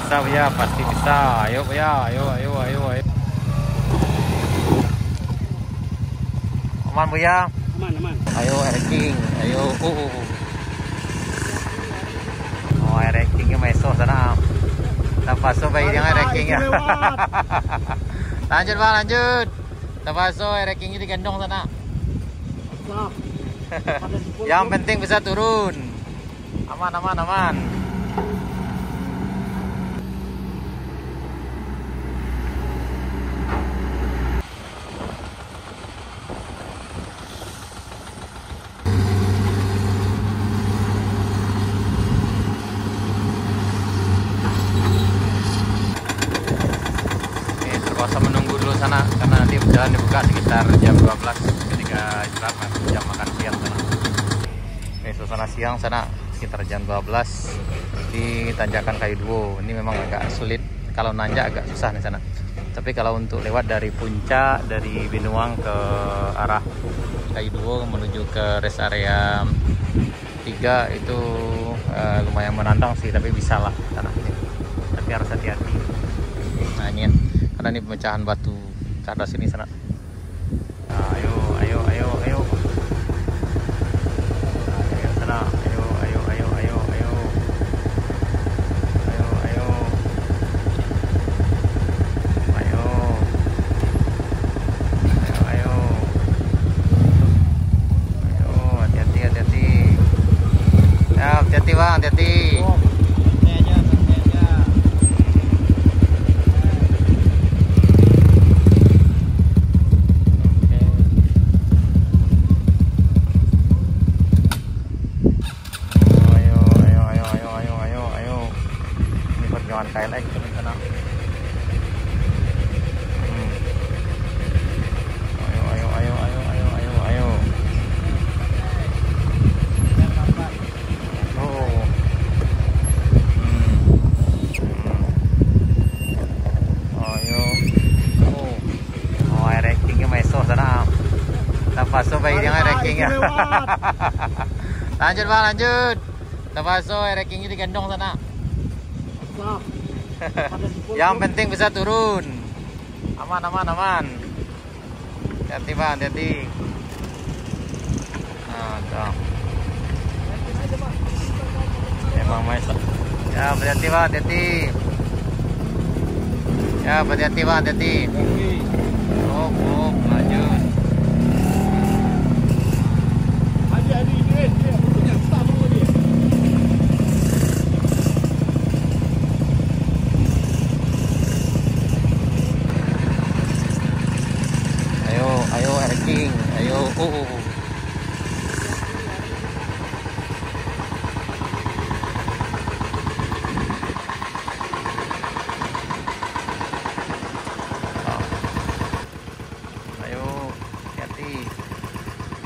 bisa ya, pasti bisa. Ayo ya, ayo. Aman Bu ya. Aman. Ayo ranking, ayo. Oh, rankingnya meso sana. Tapaso bayi dia rankingnya. Lanjut Bang, lanjut. Tapaso rankingnya digendong sana. Yang penting bisa turun. Aman. Terpaksa menunggu dulu sana karena nanti jalan dibuka sekitar jam 12 ketika istirahat, jam makan siang sana. Oke, suasana siang sana sekitar jam 12 di Tanjakan Kayu Duo. Ini memang agak sulit, kalau nanjak agak susah di sana. Tapi kalau untuk lewat dari puncak dari Binuang ke arah Kayu Duo menuju ke rest area 3 itu lumayan menantang sih, tapi bisa lah sana. Tapi harus hati-hati. Nah ini ya, karena ini pemecahan batu ke atas sini sana. Nah, ayo sana, ayo. Hati-hati. Ya, hati-hati Bang, hati-hati. KLX teman sana. Ayo. Rankingnya meso sana. Tapaso bayi dia rankingnya. Lanjut Bang, lanjut. Tapaso rankingnya digendong sana. Yang penting bisa turun. Aman. Hati-hati Bang, hati-hati. Nah, tuh. Emang meso. Ya, hati-hati Bang, hati-hati. Ya, hati-hati Bang, hati-hati. Oh, lanjut. Ayo ranking, ayo. Ayo, hati-hati.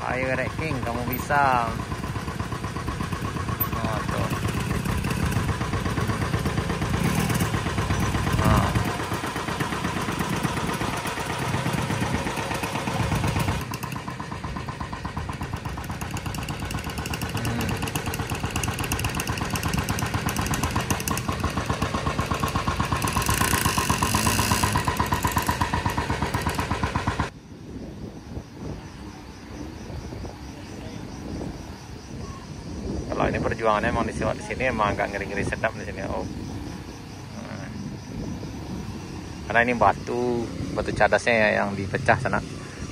Ayo ranking, kamu bisa. Oh, tuh. Kalau ini perjuangannya emang di sini emang agak ngeri-ngeri sedap di sini. Karena ini batu cadasnya ya yang dipecah sana.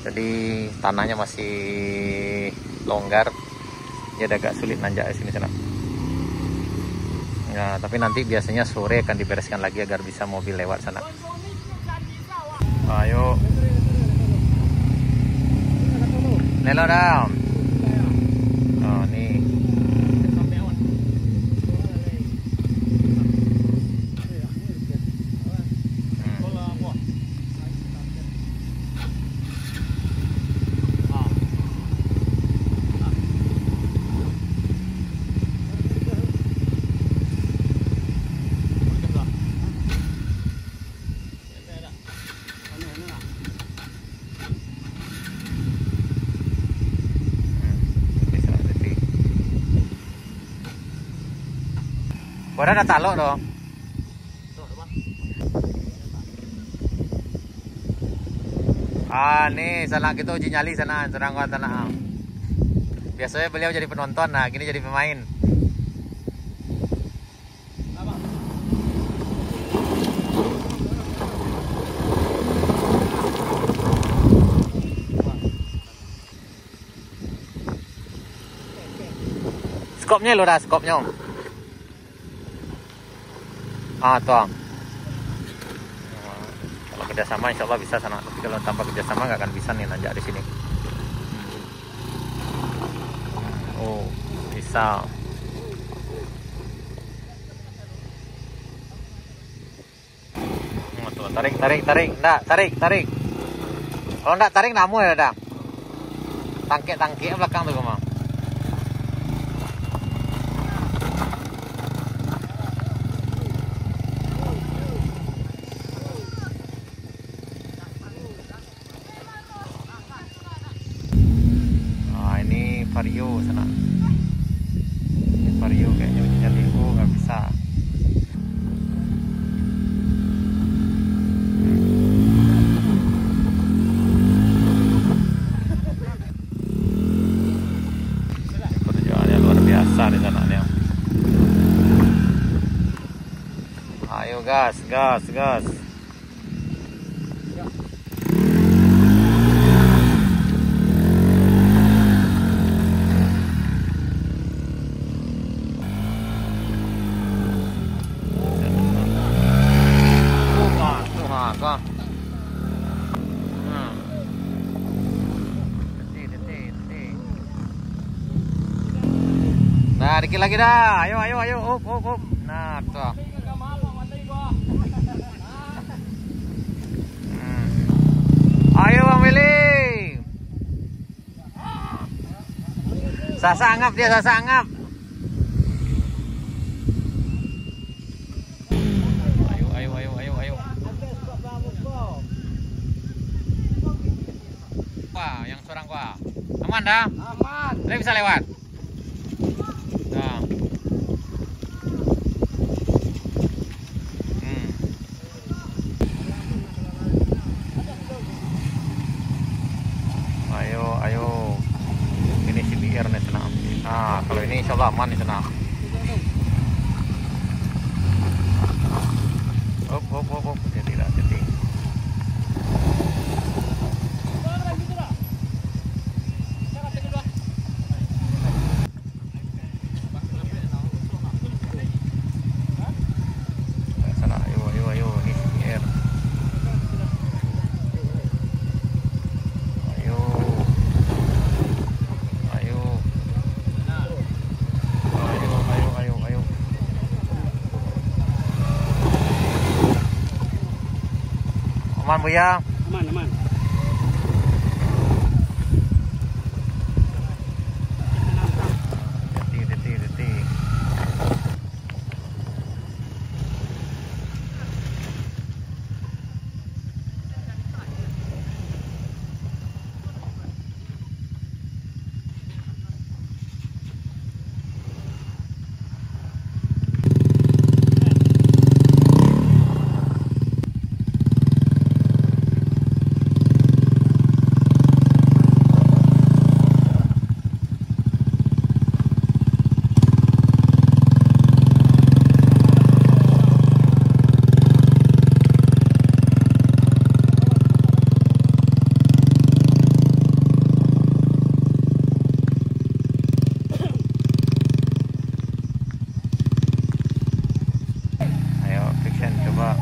Jadi tanahnya masih longgar. Jadi agak sulit nanjak di sini sana. Ya, tapi nanti biasanya sore akan dibereskan lagi agar bisa mobil lewat sana. Ayo. Nelo down. Oh, nih. Kau dah talok dong. Tuh, Nih sana kita uji nyali sana, sedang gua tanah. Biasanya beliau jadi penonton, nah gini jadi pemain. Skopnya lo dah, skopnya. Tuh. Kalau kerjasama insya Allah bisa sana. Tapi kalau tanpa kerjasama nggak akan bisa nih nanjak di sini. Oh, bisa. Tuh, tarik. Nggak, tarik. Kalau nggak tarik namu ya dah. Tangkik belakang tuh mah. Vario sana. Ini Vario kayaknya jadi nggak bisa. Perjuangannya luar biasa di sana nih. Ayo gas. Nah, dikit lagi dah. Ayo. Up. Nah, tuh. Ayo Bang Willy. Sasa angap. Ayo. Wah, yang seorang gua. Aman dah? Aman. Dia bisa lewat. Nah. Ayo. Ini CBR nih sana. Nah, kalau ini insya Allah aman nih sana. Up. Jadi. Aman Buya? Aman. Deti. Coba.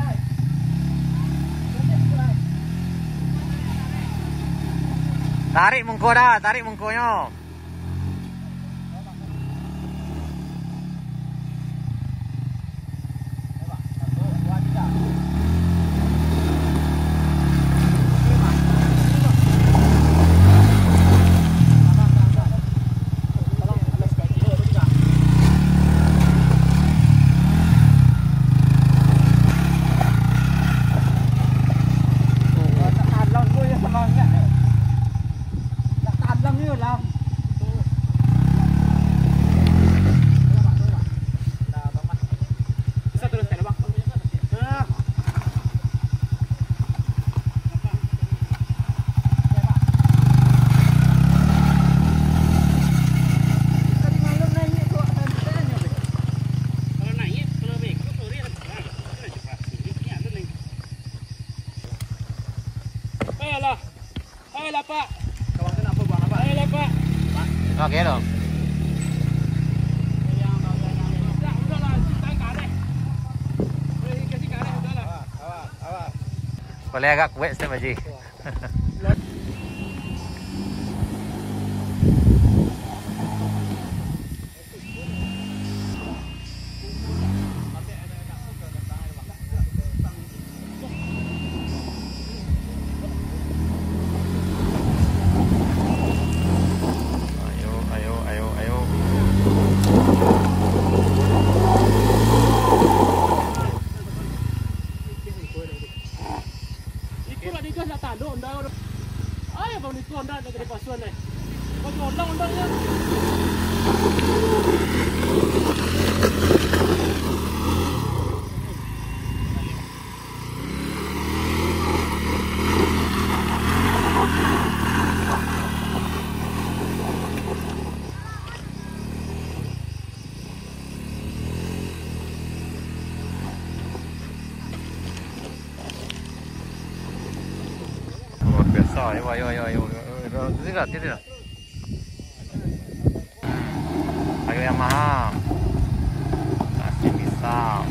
Tarik mengkonya. Oke dong. Boleh agak kuat sih Baji. Ayo. Ikulah di gas lah tanduk undang. Ayo bang itu undang dari pasuan nih. Bang undangnya. Luar biasa. Ayo. Tidak. Ayo Yamaha. Masih bisa.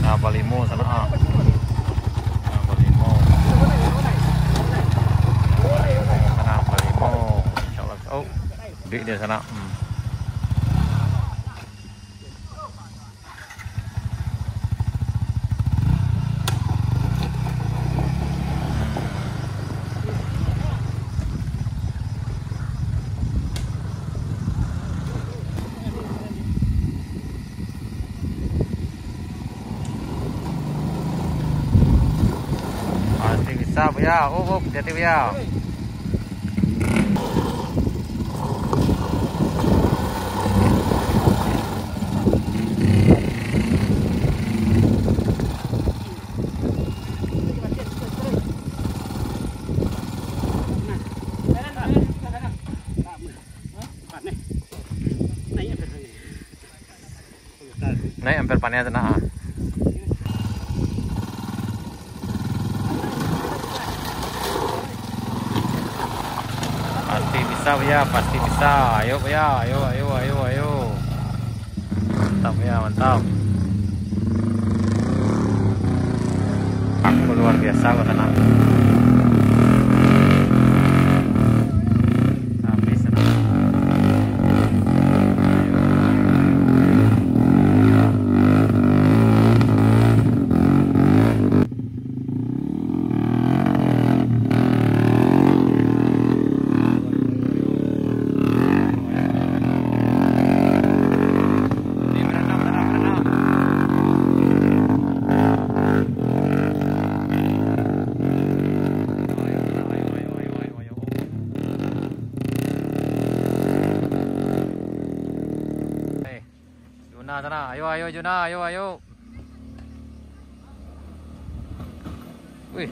Nah, Balimo sana. Nah, Balimo. Sana Balimo. Insyaallah. Oh, di dia sana. Pasti bisa Bu ya. Hati-hati Bu ya. Naik hampir pannya tenang. Pasti bisa Bu ya, pasti bisa. Ayo Bu ya, ayo. Mantap Bu ya, mantap. Aku luar biasa kok tenang. Tapi senang. Juna sana, ayo Juna, ayo. Wih.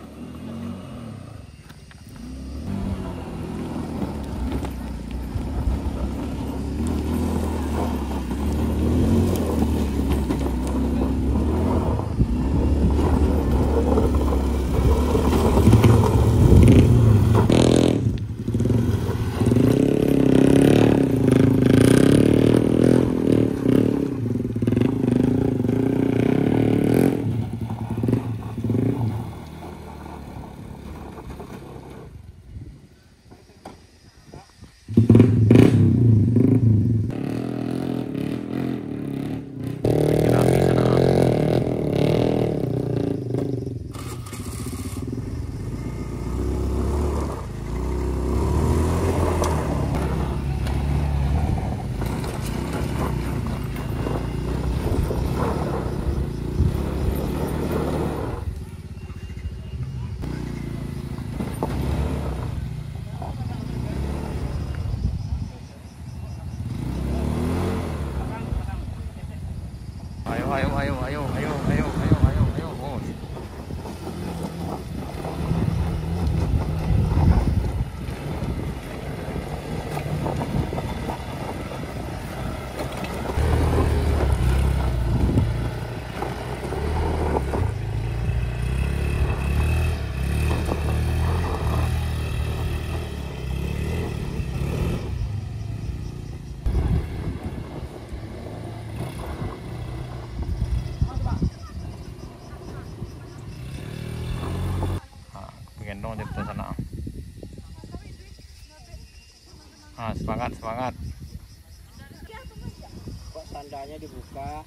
gendong di sana. Ah, semangat, semangat. Kok sandalnya dibuka?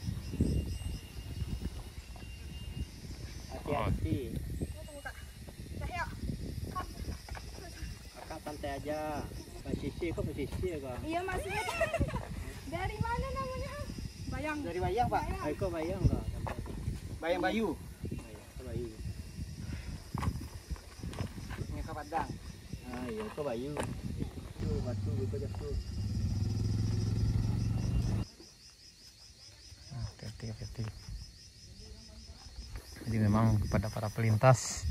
Hati-hati. Kakak santai aja. Mbak Sisi, kok Mbak Sisi ya kak? Iya masih. Dari mana namanya? Bayang. Dari Bayang pak? Ayo kok Bayang kak? Bayang Bayu. Bayu. Ini ke Padang. Ah iya kok Bayu. Tuh batu gitu aja tuh. Hati-hati. Jadi memang kepada para pelintas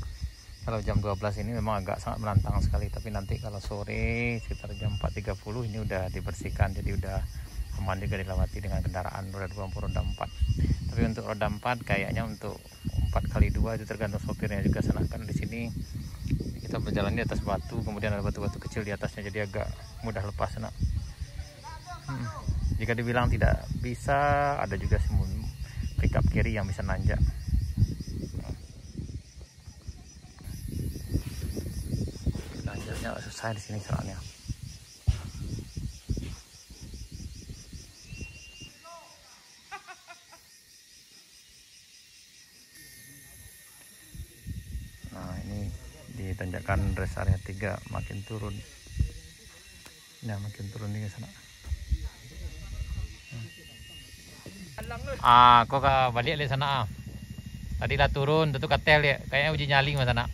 kalau jam 12 ini memang agak sangat menantang sekali, tapi nanti kalau sore sekitar jam 4.30 ini udah dibersihkan, jadi udah aman juga dilewati dengan kendaraan roda 2 maupun roda 4. Tapi untuk roda 4 kayaknya untuk 4x2 itu tergantung sopirnya juga sana, kan di sini kita berjalan di atas batu, kemudian ada batu-batu kecil di atasnya, jadi agak mudah lepas sana. Jika dibilang tidak bisa, ada juga pickup kiri yang bisa nanjak. Nanjaknya susah di sini soalnya. Nah, ini di tanjakan rest area 3 makin turun. Nah, makin turun di sana. Ah, kok balik di sana. Tadi lah turun, tutup katel ya. Kayaknya uji nyali mas sana.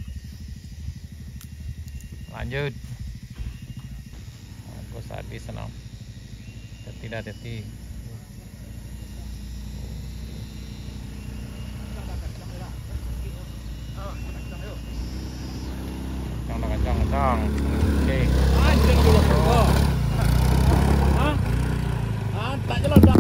Lanjut. Aku saat di sana. Hati-hati. Kencang. Oke. Anjing dulu kok. Hah? Ah, tak jalan dah.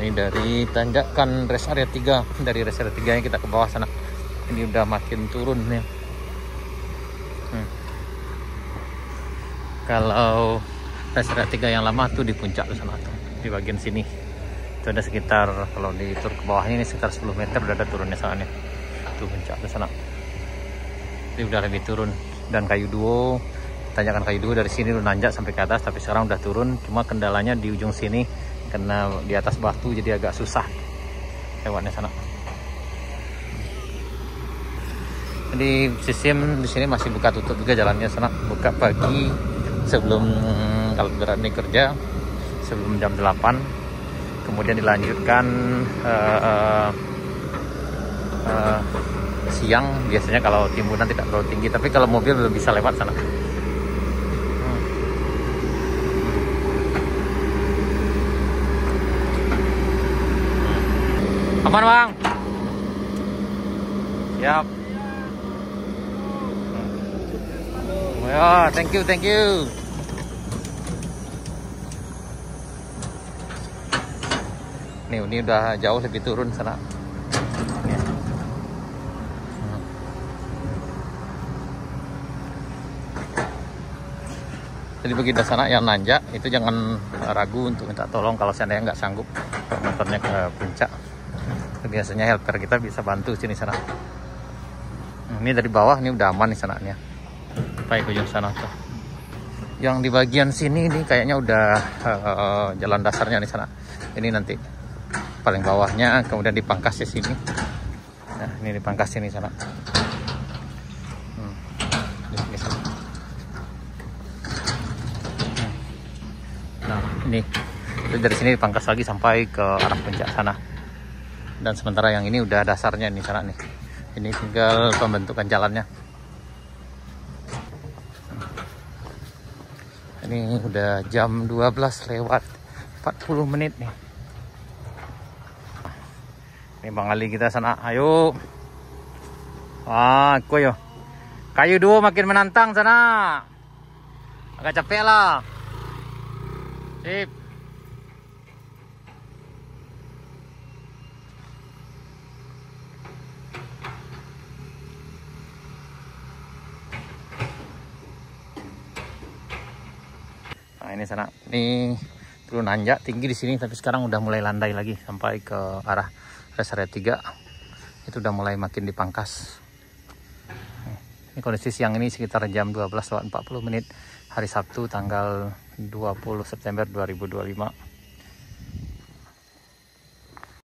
Ini dari tanjakan rest area 3, dari rest area 3 kita ke bawah sana. Ini udah makin turun nih. Kalau rest area 3 yang lama tuh di puncak tuh sana tuh, di bagian sini. Itu ada sekitar, kalau ditur ke bawahnya ini sekitar 10 meter udah ada turunnya sana nih. Tuh puncak tuh sana. Ini udah lebih turun. Dan kayu duo, tanjakan kayu duo dari sini udah nanjak sampai ke atas, tapi sekarang udah turun. Cuma kendalanya di ujung sini karena di atas batu jadi agak susah lewatnya sana. Jadi sistem di sini masih buka tutup juga jalannya sana, buka pagi sebelum kalau berani kerja sebelum jam 8, kemudian dilanjutkan siang biasanya kalau timbunan tidak terlalu tinggi, tapi kalau mobil belum bisa lewat sana. Aman bang? Siap. Ya, thank you. Ini udah jauh lebih turun sana. Jadi bagi sana yang nanjak itu jangan ragu untuk minta tolong kalau seandainya nggak sanggup motornya ke puncak. Biasanya helper kita bisa bantu sini sana. Ini dari bawah ini udah aman di sana nih. Sampai ke ujung sana tuh. Yang di bagian sini ini kayaknya udah jalan dasarnya di sana. Ini nanti paling bawahnya, kemudian dipangkas di sini. Nah, ini dipangkas sini sana. Di sini. Ini dari sini dipangkas lagi sampai ke arah puncak sana. Dan sementara yang ini udah dasarnya nih sana nih. Ini tinggal pembentukan jalannya. Ini udah jam 12 lewat 40 menit nih. Ini Bang Ali kita sana. Ayo. Wah, yo. Kayu dua makin menantang sana. Agak capek lah. Sip. Nah, ini sana. Ini dulu nanjak tinggi di sini, tapi sekarang udah mulai landai lagi sampai ke arah rest area 3. Itu udah mulai makin dipangkas. Ini kondisi siang ini sekitar jam 12 lewat 40 menit hari Sabtu tanggal 20 September 2025.